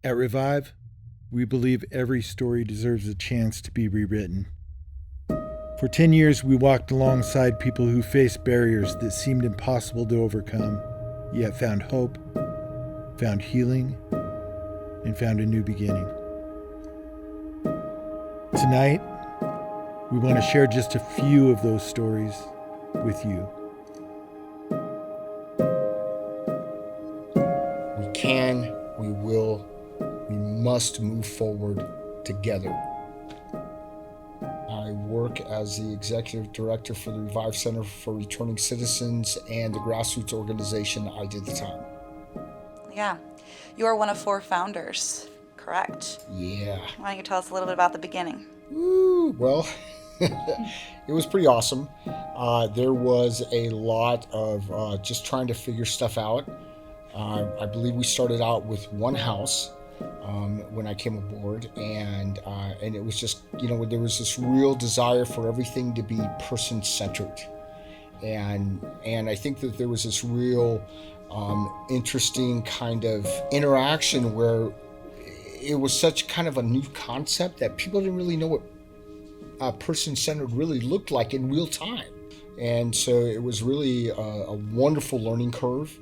At Revive, we believe every story deserves a chance to be rewritten. For 10 years, we walked alongside people who faced barriers that seemed impossible to overcome, yet found hope, found healing, and found a new beginning. Tonight, we want to share just a few of those stories with you. We can, we will, we must move forward together. I work as the executive director for the Revive Center for Returning Citizens and the grassroots organization I Did the Time. Yeah, you are one of 4 founders, correct? Yeah. Why don't you tell us a little bit about the beginning? Well, it was pretty awesome. There was a lot of just trying to figure stuff out. I believe we started out with one house when I came aboard, and it was just, there was this real desire for everything to be person-centered, and I think that there was this real interesting kind of interaction where it was such kind of a new concept that people didn't really know what person-centered really looked like in real time. And so it was really a wonderful learning curve.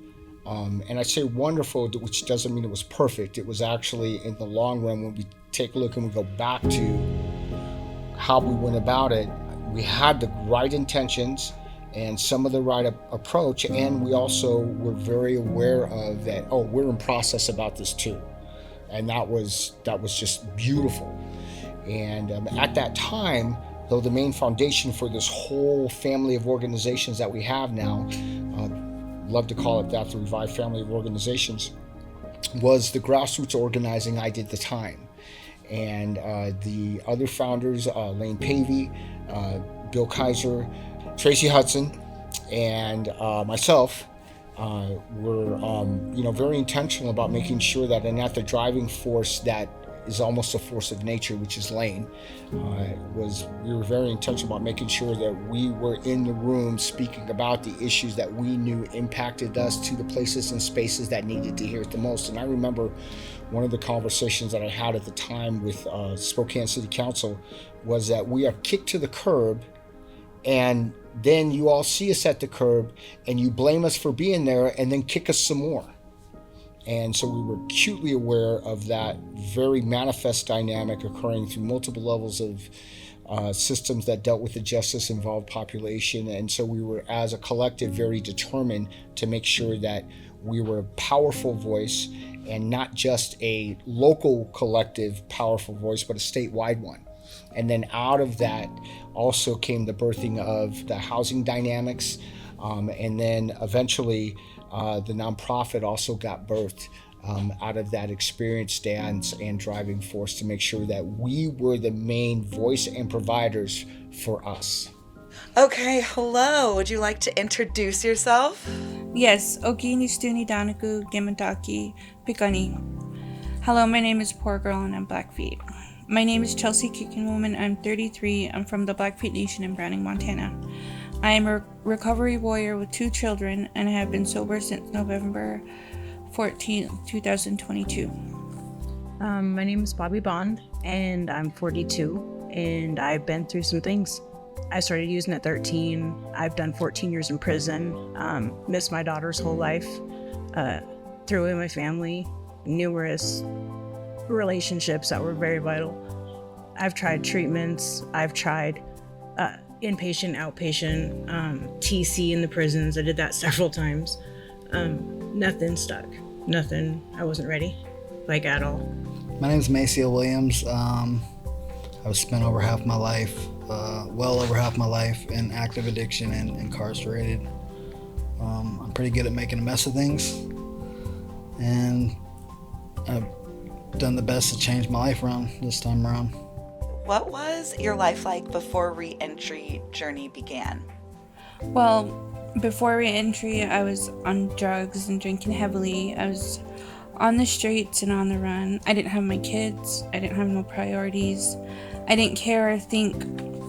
And I say wonderful, which doesn't mean it was perfect. It was actually, in the long run, when we take a look and we go back to how we went about it, we had the right intentions and some of the right approach, and we also were very aware of that, we're in process about this too. And that was just beautiful. And at that time, though the main foundation for this whole family of organizations that we have now, love to call it that, the Revive family of organizations, was the grassroots organizing I Did the Time. And the other founders, Lane Pavey, Bill Kaiser, Tracy Hudson, and myself, were very intentional about making sure that, and at the driving force that is almost a force of nature, which is Lane, we were very intentional about making sure that we were in the room speaking about the issues that we knew impacted us to the places and spaces that needed to hear it the most. And I remember one of the conversations that I had at the time with Spokane City Council was that we are kicked to the curb, and then you all see us at the curb and you blame us for being there and then kick us some more. And so we were acutely aware of that very manifest dynamic occurring through multiple levels of systems that dealt with the justice-involved population. And so we were, as a collective, very determined to make sure that we were a powerful voice, and not just a local collective powerful voice, but a statewide one. And then out of that also came the birthing of the housing dynamics, and then eventually the nonprofit also got birthed out of that experience, stance, and driving force to make sure that we were the main voice and providers for us. Okay, hello. Would you like to introduce yourself? Yes, Ogini Stuni Danaku Gimantaki Pikani. Hello, my name is Poor Girl and I'm Blackfeet. My name is Chelsea Kicking Woman. I'm 33. I'm from the Blackfeet Nation in Browning, Montana. I am a recovery warrior with 2 children and have been sober since November 14, 2022. My name is Bobby Bond and I'm 42 and I've been through some things. I started using at 13. I've done 14 years in prison, missed my daughter's whole life, threw away my family, numerous relationships that were very vital. I've tried treatments. I've tried inpatient, outpatient, TC in the prisons. I did that several times. Nothing stuck. Nothing. I wasn't ready, like at all. My name is Maceo Williams. I've spent over half my life, well over half my life in active addiction and incarcerated. I'm pretty good at making a mess of things, and I've done the best to change my life around this time around. What was your life like before re-entry journey began? Well, before re-entry, I was on drugs and drinking heavily. I was on the streets and on the run. I didn't have my kids. I didn't have no priorities. I didn't care or think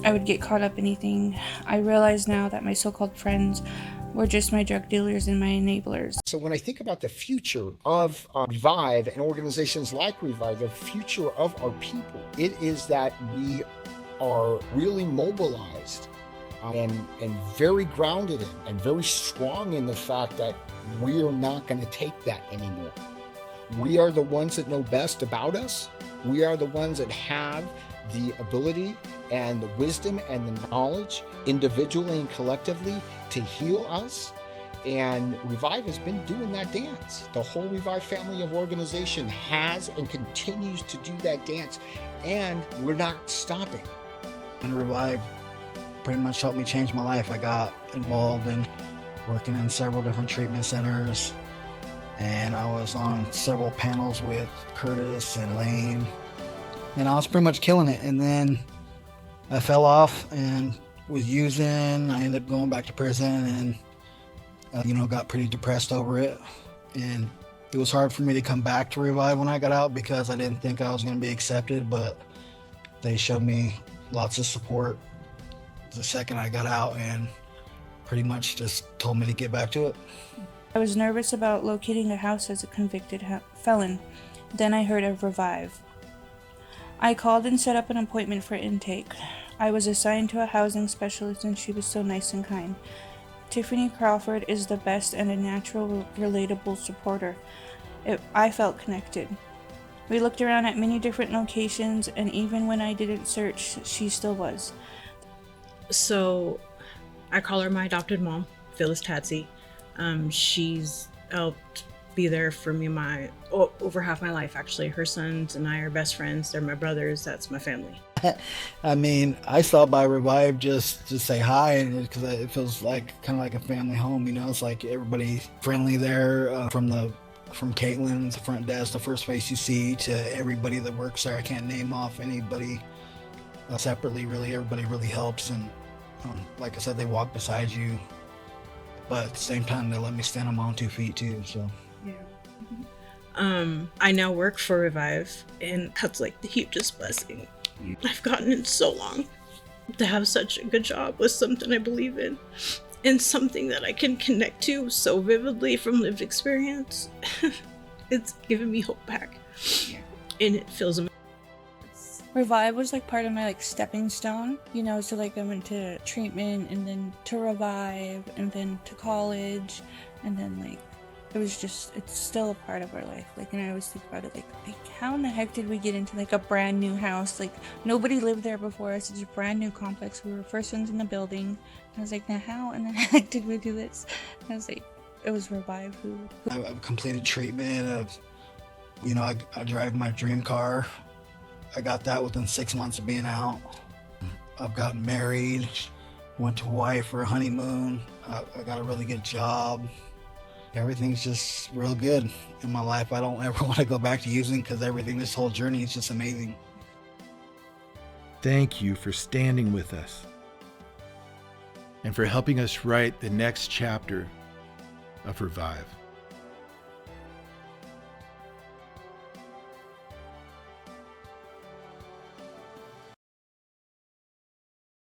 I would get caught up in anything. I realize now that my so-called friends were just my drug dealers and my enablers. So when I think about the future of Revive and organizations like Revive, the future of our people, it is that we are really mobilized and very grounded in and very strong in the fact that we are not going to take that anymore. We are the ones that know best about us. We are the ones that have the ability and the wisdom and the knowledge individually and collectively to heal us. And Revive has been doing that dance. The whole Revive family of organization has and continues to do that dance, and we're not stopping. And Revive pretty much helped me change my life. I got involved in working in several different treatment centers, and I was on several panels with Curtis and Lane, and I was pretty much killing it. And then I fell off and was using. I ended up going back to prison and got pretty depressed over it. And it was hard for me to come back to Revive when I got out because I didn't think I was going to be accepted, but they showed me lots of support the second I got out and pretty much just told me to get back to it. I was nervous about locating a house as a convicted felon. Then I heard of Revive. I called and set up an appointment for intake. I was assigned to a housing specialist and she was so nice and kind. Tiffany Crawford is the best and a natural, relatable supporter. I felt connected. We looked around at many different locations, and even when I didn't search, she still was. So I call her my adopted mom, Phyllis Tatsy. She's helped be there for me over half my life, actually. Her sons and I are best friends. They're my brothers. That's my family. I mean, I stopped by Revive just to say hi, because it feels like kind of like a family home. It's like everybody friendly there, from Caitlin, the front desk, the first face you see, to everybody that works there. I can't name off anybody separately. Really, everybody really helps, and like I said, they walk beside you, but at the same time, they let me stand on my own 2 feet too. So. Yeah. I now work for Revive, and that's like the hugest blessing I've gotten in so long. To have such a good job with something I believe in, and something that I can connect to so vividly from lived experience. It's given me hope back, and it feels amazing. Revive was like part of my stepping stone, so I went to treatment and then to Revive and then to college, and then it's still a part of our life. And I always think about it, how in the heck did we get into a brand new house? Nobody lived there before us. It's a brand new complex. We were first ones in the building. I was now how in the heck did we do this? And I was it was Revive who. I've completed treatment. I drive my dream car. I got that within 6 months of being out. I've gotten married, went to Hawaii for a honeymoon. I got a really good job. Everything's just real good in my life. I don't ever want to go back to using, because this whole journey is just amazing. Thank you for standing with us and for helping us write the next chapter of Revive.